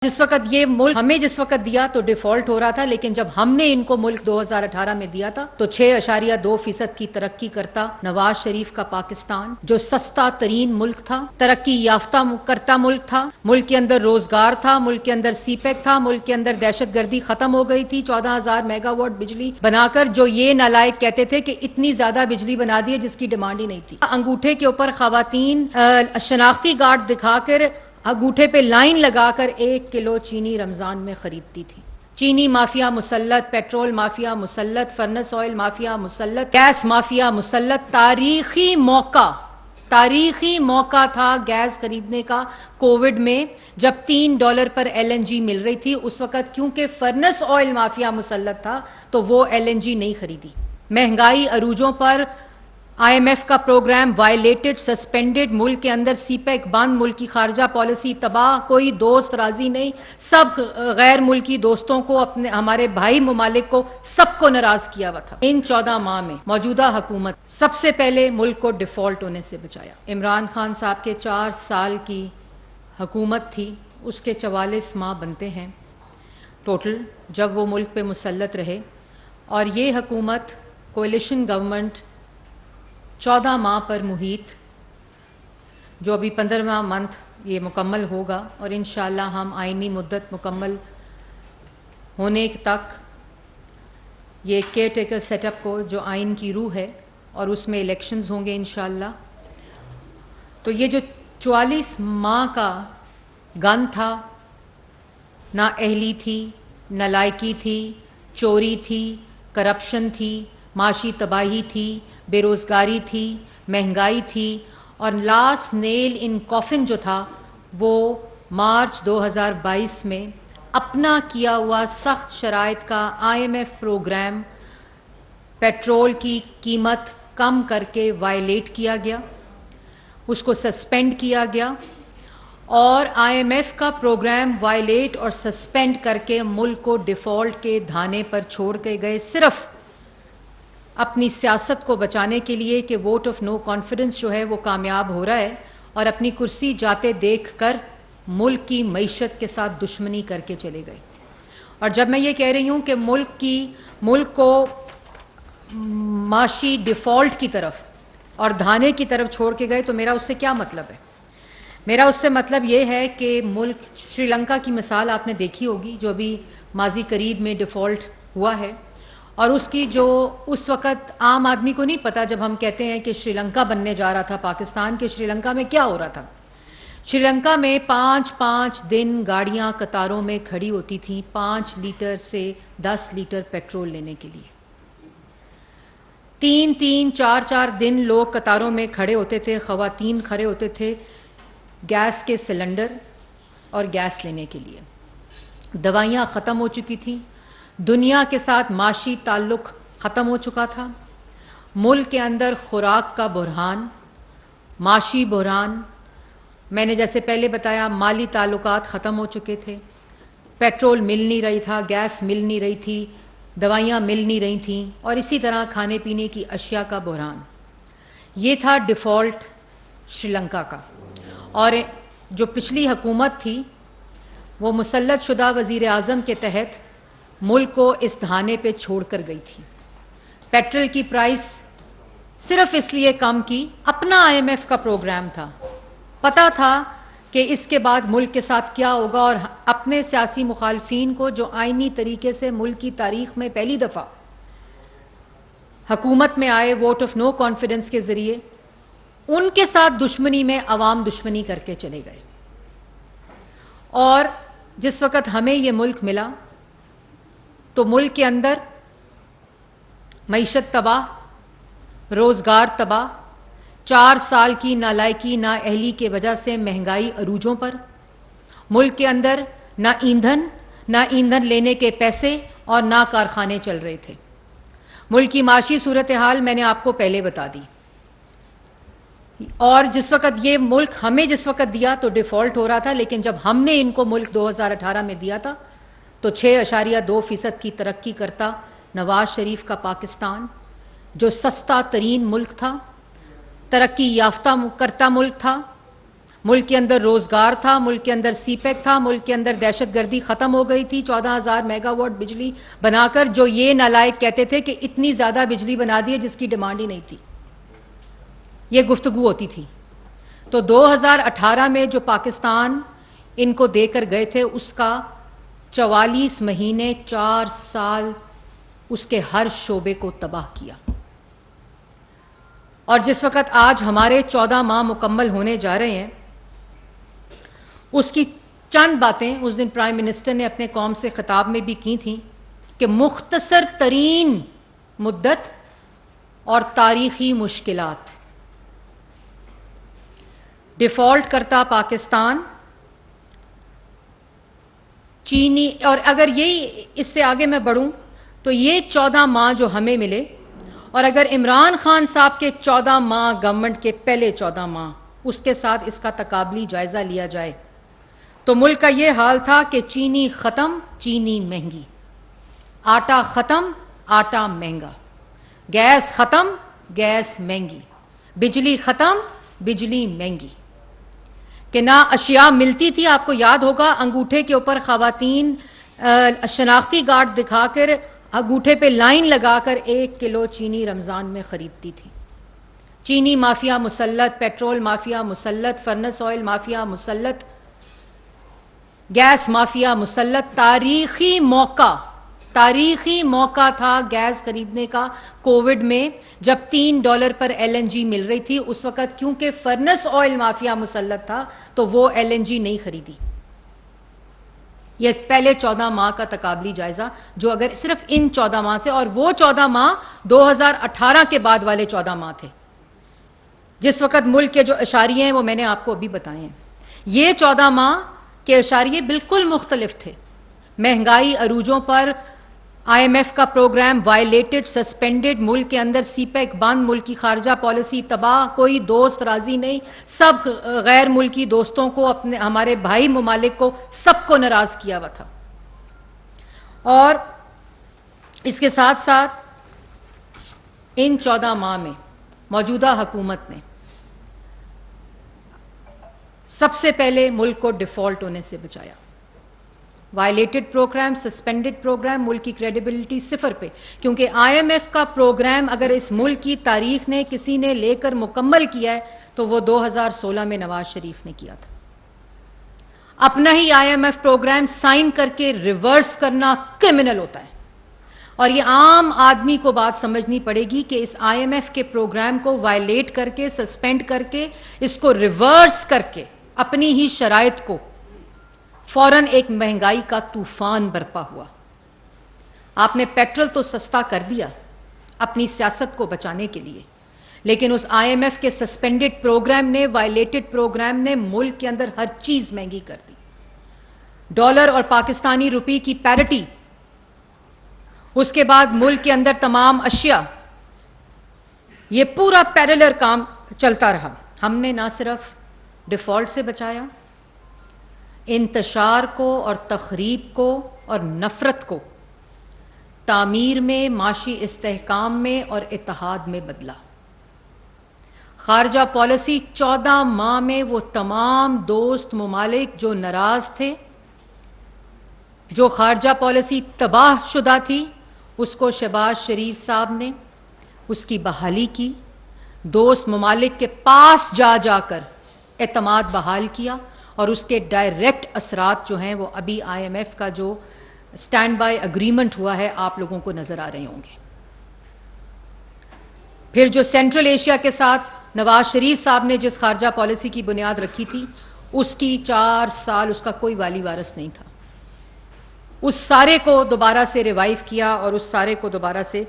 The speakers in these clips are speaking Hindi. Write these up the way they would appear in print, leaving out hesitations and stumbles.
जिस वक्त ये मुल्क हमें जिस वक्त दिया तो डिफॉल्ट हो रहा था, लेकिन जब हमने इनको मुल्क 2018 में दिया था तो 6.2% की तरक्की करता नवाज शरीफ का पाकिस्तान, जो सस्ता तरीन मुल्क था, तरक्की याफ्ता करता मुल्क था, मुल्क के अंदर रोजगार था, मुल्क के अंदर सीपेक था, मुल्क के अंदर दहशतगर्दी खत्म हो गई थी, 14,000 मेगावाट बिजली बनाकर जो ये नालायक कहते थे कि इतनी ज्यादा बिजली बना दी है जिसकी डिमांड ही नहीं थी। अंगूठे के ऊपर खवातीन शनाख्ती कार्ड दिखाकर अंगूठे पे लाइन लगाकर 1 किलो चीनी रमजान में खरीदती थी। चीनी माफिया मुसल्लत, पेट्रोल माफिया मुसल्लत, फर्नेस ऑयल माफिया मुसल्लत, गैस माफिया मुसल्लत। तारीखी मौका था गैस खरीदने का कोविड में, जब $3 पर LNG मिल रही थी। उस वक्त क्योंकि फर्नेस ऑयल माफिया मुसल्लत था तो वो LNG नहीं खरीदी। महंगाई अरूजों पर, IMF का प्रोग्राम वायलेटेड, सस्पेंडेड, मुल्क के अंदर सीपेक बंद, मुल्क की खारजा पॉलिसी तबाह, कोई दोस्त राजी नहीं, सब गैर मुल्की दोस्तों को, अपने हमारे भाई ममालिक को, सबको नाराज किया हुआ था। इन 14 माह में मौजूदा हुकूमत सबसे पहले मुल्क को डिफॉल्ट होने से बचाया। इमरान खान साहब के 4 साल की हुकूमत थी, उसके 44 माह बनते हैं टोटल जब वो मुल्क पे मुसल्लत रहे, और ये हुकूमत कोalition गवर्नमेंट 14 माह पर मुहित, जो अभी 15वां मंथ ये मुकम्मल होगा, और इंशाअल्लाह हम आइनी मुद्दत मुकम्मल होने तक ये केयर टेकर सेटअप को, जो आइन की रूह है, और उसमें इलेक्शंस होंगे इंशाअल्लाह। तो ये जो 44 माह का गन था, ना अहली थी, नालायकी थी, चोरी थी, करप्शन थी, माशी तबाही थी, बेरोज़गारी थी, महंगाई थी, और लास्ट नेल इन कॉफिन जो था वो मार्च 2022 में अपना किया हुआ सख्त शराइत का IMF प्रोग्राम पेट्रोल की कीमत कम करके वायलेट किया गया, उसको सस्पेंड किया गया, और IMF का प्रोग्राम वायलेट और सस्पेंड करके मुल्क को डिफ़ॉल्ट के धाने पर छोड़ के गए, सिर्फ अपनी सियासत को बचाने के लिए कि वोट ऑफ नो कॉन्फिडेंस जो है वो कामयाब हो रहा है, और अपनी कुर्सी जाते देखकर मुल्क की मईशत के साथ दुश्मनी करके चले गए। और जब मैं ये कह रही हूँ कि मुल्क को माशी डिफ़ॉल्ट की तरफ और धाने की तरफ छोड़ के गए, तो मेरा उससे क्या मतलब है? मेरा उससे मतलब ये है कि मुल्क, श्रीलंका की मिसाल आपने देखी होगी, जो अभी माजी करीब में डिफ़ॉल्ट हुआ है, और उसकी जो उस वक़्त आम आदमी को नहीं पता, जब हम कहते हैं कि श्रीलंका बनने जा रहा था पाकिस्तान के, श्रीलंका में क्या हो रहा था। श्रीलंका में 5-5 दिन गाड़ियां कतारों में खड़ी होती थीं 5 लीटर से 10 लीटर पेट्रोल लेने के लिए। 3-3, 4-4 दिन लोग कतारों में खड़े होते थे, ख़वातीन खड़े होते थे गैस के सिलेंडर और गैस लेने के लिए। दवाइयाँ ख़त्म हो चुकी थी, दुनिया के साथ माशी ताल्लुक़ ख़त्म हो चुका था, मुल्क के अंदर खुराक का बुरहान, माशी बुरहान, मैंने जैसे पहले बताया माली ताल्लुकात ख़त्म हो चुके थे, पेट्रोल मिल नहीं रही था, गैस मिल नहीं रही थी, दवाइयाँ मिल नहीं रही थीं, और इसी तरह खाने पीने की अशिया का बुरहान। ये था डिफ़ॉल्ट श्रीलंका का। और जो पिछली हुकूमत थी वो मुसल्लत शुदा वज़ीर आज़म के तहत मुल्क को इस धाने पे छोड़ कर गई थी। पेट्रोल की प्राइस सिर्फ इसलिए कम की, अपना IMF का प्रोग्राम था, पता था कि इसके बाद मुल्क के साथ क्या होगा, और अपने सियासी मुखालफीन को, जो आइनी तरीके से मुल्क की तारीख में पहली दफ़ा हुकूमत में आए वोट ऑफ नो कॉन्फिडेंस के ज़रिए, उनके साथ दुश्मनी में अवाम दुश्मनी करके चले गए। और जिस वक़्त हमें ये मुल्क मिला तो मुल्क के अंदर मईशत तबाह, रोज़गार तबाह, 4 साल की नालायकी, ना अहली के वजह से महंगाई अरूजों पर, मुल्क के अंदर ना ईंधन लेने के पैसे, और ना कारखाने चल रहे थे। मुल्क की माशी सूरत हाल मैंने आपको पहले बता दी। और जिस वक़्त ये मुल्क हमें जिस वक़्त दिया तो डिफ़ॉल्ट हो रहा था, लेकिन जब हमने इनको मुल्क 2018 में दिया था तो 6.2% की तरक्की करता नवाज शरीफ का पाकिस्तान, जो सस्ता तरीन मुल्क था, तरक्की याफ्ता करता मुल्क था, मुल्क के अंदर रोजगार था, मुल्क के अंदर सीपेक था, मुल्क के अंदर दहशतगर्दी खत्म हो गई थी। 14,000 मेगावाट बिजली बनाकर जो ये नालायक कहते थे कि इतनी ज्यादा बिजली बना दी है जिसकी डिमांड ही नहीं थी, ये गुफ्तगू होती थी। तो 2018 में जो पाकिस्तान इनको देकर गए थे उसका 44 महीने 4 साल उसके हर शोबे को तबाह किया। और जिस वक़्त आज हमारे 14 माह मुकम्मल होने जा रहे हैं, उसकी चंद बातें उस दिन प्राइम मिनिस्टर ने अपने कौम से खिताब में भी की थी कि मुख्तसर तरीन मुद्दत और तारीखी मुश्किलात, डिफॉल्ट करता पाकिस्तान, चीनी। और अगर यही इससे आगे मैं बढ़ूं तो ये 14 माह जो हमें मिले, और अगर इमरान खान साहब के 14 माह गवर्नमेंट के पहले 14 माह उसके साथ इसका तकाबली जायजा लिया जाए तो मुल्क का ये हाल था कि चीनी खत्म, चीनी महंगी, आटा खत्म, आटा महंगा, गैस खत्म, गैस महंगी, बिजली खत्म, बिजली महंगी, कि ना अशिया मिलती थी। आपको याद होगा अंगूठे के ऊपर खवातीन शनाख्ती कार्ड दिखाकर अंगूठे पे लाइन लगाकर 1 किलो चीनी रमज़ान में ख़रीदती थी। चीनी माफिया मुसल्लत, पेट्रोल माफिया मुसल्लत, फर्नेस ऑयल माफिया मुसल्लत, गैस माफिया मुसल्लत। तारीखी मौका था गैस खरीदने का कोविड में, जब $3 पर LNG मिल रही थी। उस वक़्त क्योंकि फर्नेस ऑयल माफिया मुसल्लत था तो वो LNG नहीं खरीदी। ये पहले 14 माह का तकाबली जायजा जो अगर सिर्फ इन 14 माह से, और वो 14 माह 2018 के बाद वाले 14 माह थे जिस वक़्त मुल्क के जो इशारिये हैं वो मैंने आपको अभी बताए हैं। ये 14 माह के इशारिये बिल्कुल मुख्तलिफ थे। महंगाई अरूजों पर, IMF का प्रोग्राम वायलेटेड, सस्पेंडेड, मुल्क के अंदर सीपेक बंद, मुल्क की खारजा पॉलिसी तबाह, कोई दोस्त राजी नहीं, सब गैर मुल्की दोस्तों को, अपने हमारे भाई ममालिक को, सबको नाराज किया हुआ था। और इसके साथ साथ इन 14 माह में मौजूदा हुकूमत ने सबसे पहले मुल्क को डिफॉल्ट होने से बचाया। वायलेटेड प्रोग्राम, सस्पेंडेड प्रोग्राम, मुल्क की क्रेडिबिलिटी सिफर पे, क्योंकि IMF का प्रोग्राम अगर इस मुल्क की तारीख ने किसी ने लेकर मुकम्मल किया है तो वो 2016 में नवाज शरीफ ने किया था। अपना ही IMF प्रोग्राम साइन करके रिवर्स करना क्रिमिनल होता है, और ये आम आदमी को बात समझनी पड़ेगी कि इस IMF के प्रोग्राम को वायलेट करके, सस्पेंड करके, इसको रिवर्स करके अपनी ही शराइत को फौरन एक महंगाई का तूफान बरपा हुआ। आपने पेट्रोल तो सस्ता कर दिया अपनी सियासत को बचाने के लिए, लेकिन उस IMF के सस्पेंडेड प्रोग्राम ने, वायलेटेड प्रोग्राम ने मुल्क के अंदर हर चीज महंगी कर दी। डॉलर और पाकिस्तानी रुपये की पैरिटी, उसके बाद मुल्क के अंदर तमाम अशिया, ये पूरा पैरेलल काम चलता रहा। हमने ना सिर्फ डिफॉल्ट से बचाया, इंतशार को और तखरीब को और नफरत को तामीर में, माशी इस्तेहकाम में और इत्तेहाद में बदला। खारजा पॉलिसी 14 माह में वो तमाम दोस्त ममालिक जो नाराज थे, जो खारजा पॉलिसी तबाह शुदा थी, उसको शहबाज शरीफ साहब ने उसकी बहाली की। दोस्त ममालिक के पास जा जाकर एतमाद बहाल किया, और उसके डायरेक्ट असरात जो हैं वो अभी IMF का जो स्टैंड बाय अग्रीमेंट हुआ है आप लोगों को नजर आ रहे होंगे। फिर जो सेंट्रल एशिया के साथ नवाज शरीफ साहब ने जिस खारजा पॉलिसी की बुनियाद रखी थी, उसकी 4 साल उसका कोई वाली वारिस नहीं था। उस सारे को दोबारा से रिवाइव किया और उस सारे को दोबारा से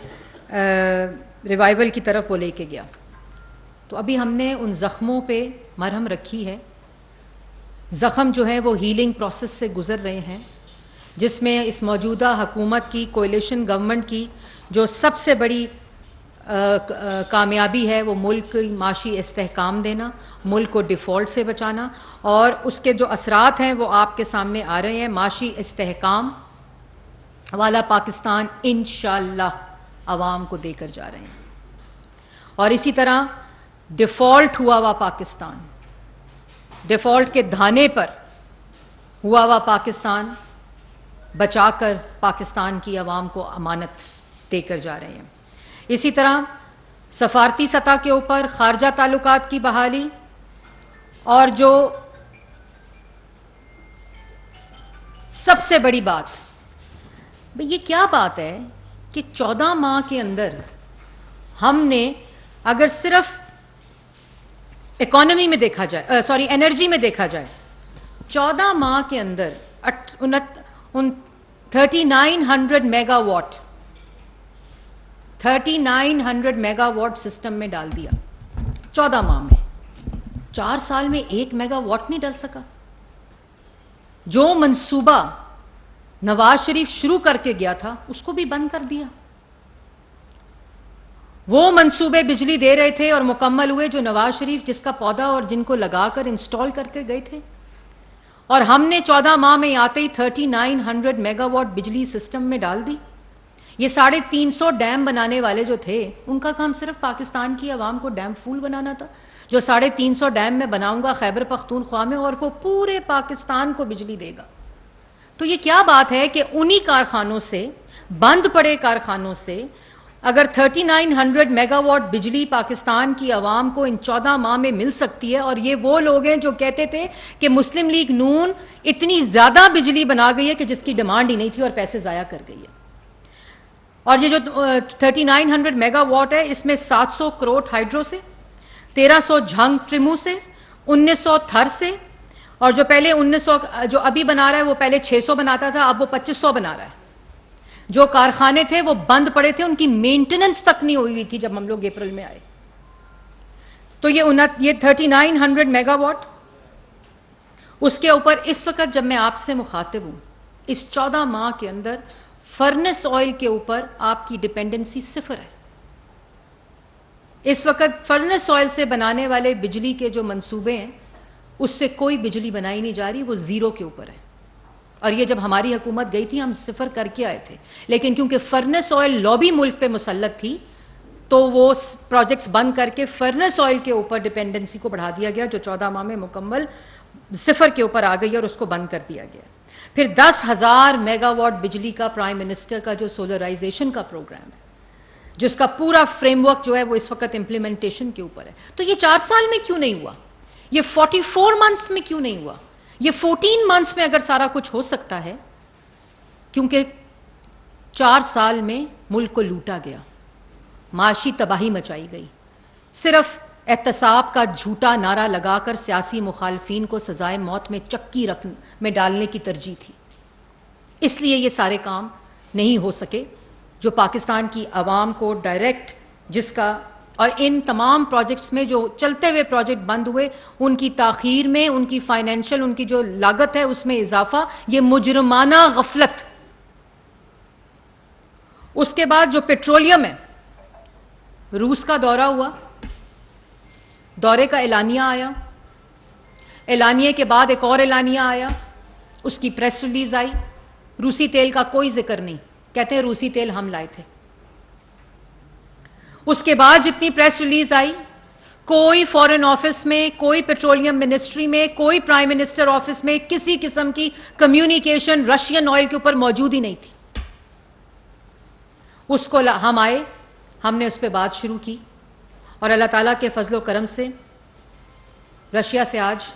रिवाइवल की तरफ वो लेके गया। तो अभी हमने उन ज़ख्मों पे मरहम रखी है। ज़ख्म जो है वो हीलिंग प्रोसेस से गुज़र रहे हैं, जिसमें इस मौजूदा हुकूमत की, कोalition गवर्नमेंट की जो सबसे बड़ी कामयाबी है वो मुल्क की माशी इस्तेहकाम देना, मुल्क को डिफ़ॉल्ट से बचाना, और उसके जो असरात हैं वो आपके सामने आ रहे हैं। माशी इस्तेहकाम वाला पाकिस्तान इंशाअल्लाह आवाम को देकर जा रहे हैं, और इसी तरह डिफ़ॉल्ट हुआ हुआ पाकिस्तान डिफॉल्ट के धाने पर हुआ हुआ पाकिस्तान बचाकर पाकिस्तान की आवाम को अमानत देकर जा रहे हैं। इसी तरह सफारती सतह के ऊपर खारजा ताल्लुकात की बहाली और जो सबसे बड़ी बात, भाई ये क्या बात है कि 14 माह के अंदर हमने अगर सिर्फ इकोनॉमी में देखा जाए, सॉरी एनर्जी में देखा जाए, 14 माह के अंदर 3900 मेगावाट 3900 मेगावाट सिस्टम में डाल दिया 14 माह में। 4 साल में 1 मेगावाट नहीं डाल सका। जो मंसूबा नवाज शरीफ शुरू करके गया था उसको भी बंद कर दिया। वो मंसूबे बिजली दे रहे थे और मुकम्मल हुए जो नवाज शरीफ जिसका पौधा और जिनको लगाकर इंस्टॉल करके गए थे, और हमने 14 माह में आते ही 3900 मेगावाट बिजली सिस्टम में डाल दी। ये 350 डैम बनाने वाले जो थे उनका काम सिर्फ पाकिस्तान की आवाम को डैम फुल बनाना था। जो 350 डैम में बनाऊंगा खैबर पख्तूनख्वा में और वो पूरे पाकिस्तान को बिजली देगा। तो ये क्या बात है कि उन्हीं कारखानों से, बंद पड़े कारखानों से अगर 3900 मेगावाट बिजली पाकिस्तान की आवाम को इन 14 माह में मिल सकती है, और ये वो लोग हैं जो कहते थे कि मुस्लिम लीग नून इतनी ज़्यादा बिजली बना गई है कि जिसकी डिमांड ही नहीं थी और पैसे ज़ाया कर गई है। और ये जो 3900 मेगावाट है इसमें 700 करोड़ हाइड्रो से, 1300 झंग ट्रिमू से, 1900 थर से, और जो पहले 1900 जो अभी बना रहा है वो पहले 600 बनाता था, अब वो 2500 बना रहा है। जो कारखाने थे वो बंद पड़े थे, उनकी मेंटेनेंस तक नहीं हुई थी जब हम लोग अप्रैल में आए। तो ये 3900 मेगावाट, उसके ऊपर इस वक्त जब मैं आपसे मुखातिब हूं, इस 14 माह के अंदर फर्नेस ऑयल के ऊपर आपकी डिपेंडेंसी 0 है। इस वक्त फर्नेस ऑयल से बनाने वाले बिजली के जो मंसूबे हैं उससे कोई बिजली बनाई नहीं जा रही, वो 0 के ऊपर है। और ये जब हमारी हुकूमत गई थी हम 0 करके आए थे, लेकिन क्योंकि फर्नेस ऑयल लॉबी मुल्क पे मुसल्लत थी तो वो प्रोजेक्ट्स बंद करके फर्नेस ऑयल के ऊपर डिपेंडेंसी को बढ़ा दिया गया, जो 14 माह में मुकम्मल 0 के ऊपर आ गई और उसको बंद कर दिया गया। फिर 10,000 मेगावाट बिजली का प्राइम मिनिस्टर का जो सोलराइजेशन का प्रोग्राम है, जिसका पूरा फ्रेमवर्क जो है वो इस वक्त इंप्लीमेंटेशन के ऊपर है। तो ये 4 साल में क्यों नहीं हुआ? ये 44 मंथ्स में क्यों नहीं हुआ? ये 14 मंथ्स में अगर सारा कुछ हो सकता है, क्योंकि 4 साल में मुल्क को लूटा गया, माशी तबाही मचाई गई, सिर्फ एहतसाब का झूठा नारा लगाकर सियासी मुखालफीन को सजाए मौत में चक्की में डालने की तरजीह थी। इसलिए ये सारे काम नहीं हो सके जो पाकिस्तान की आवाम को डायरेक्ट, जिसका, और इन तमाम प्रोजेक्ट्स में जो चलते हुए प्रोजेक्ट बंद हुए उनकी ताखीर में, उनकी फाइनेंशियल, उनकी जो लागत है उसमें इजाफा, ये मुजरमाना गफलत। उसके बाद जो पेट्रोलियम है, रूस का दौरा हुआ, दौरे का एलानिया आया, एलानिया के बाद एक और एलानिया आया, उसकी प्रेस रिलीज आई, रूसी तेल का कोई जिक्र नहीं, कहते हैं रूसी तेल हम लाए थे। उसके बाद जितनी प्रेस रिलीज आई, कोई फॉरेन ऑफिस में, कोई पेट्रोलियम मिनिस्ट्री में, कोई प्राइम मिनिस्टर ऑफिस में किसी किस्म की कम्युनिकेशन रशियन ऑयल के ऊपर मौजूद ही नहीं थी। उसको हम आए, हमने उस पर बात शुरू की, और अल्लाह ताला के फजलो करम से रशिया से आज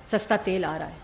सस्ता तेल आ रहा है।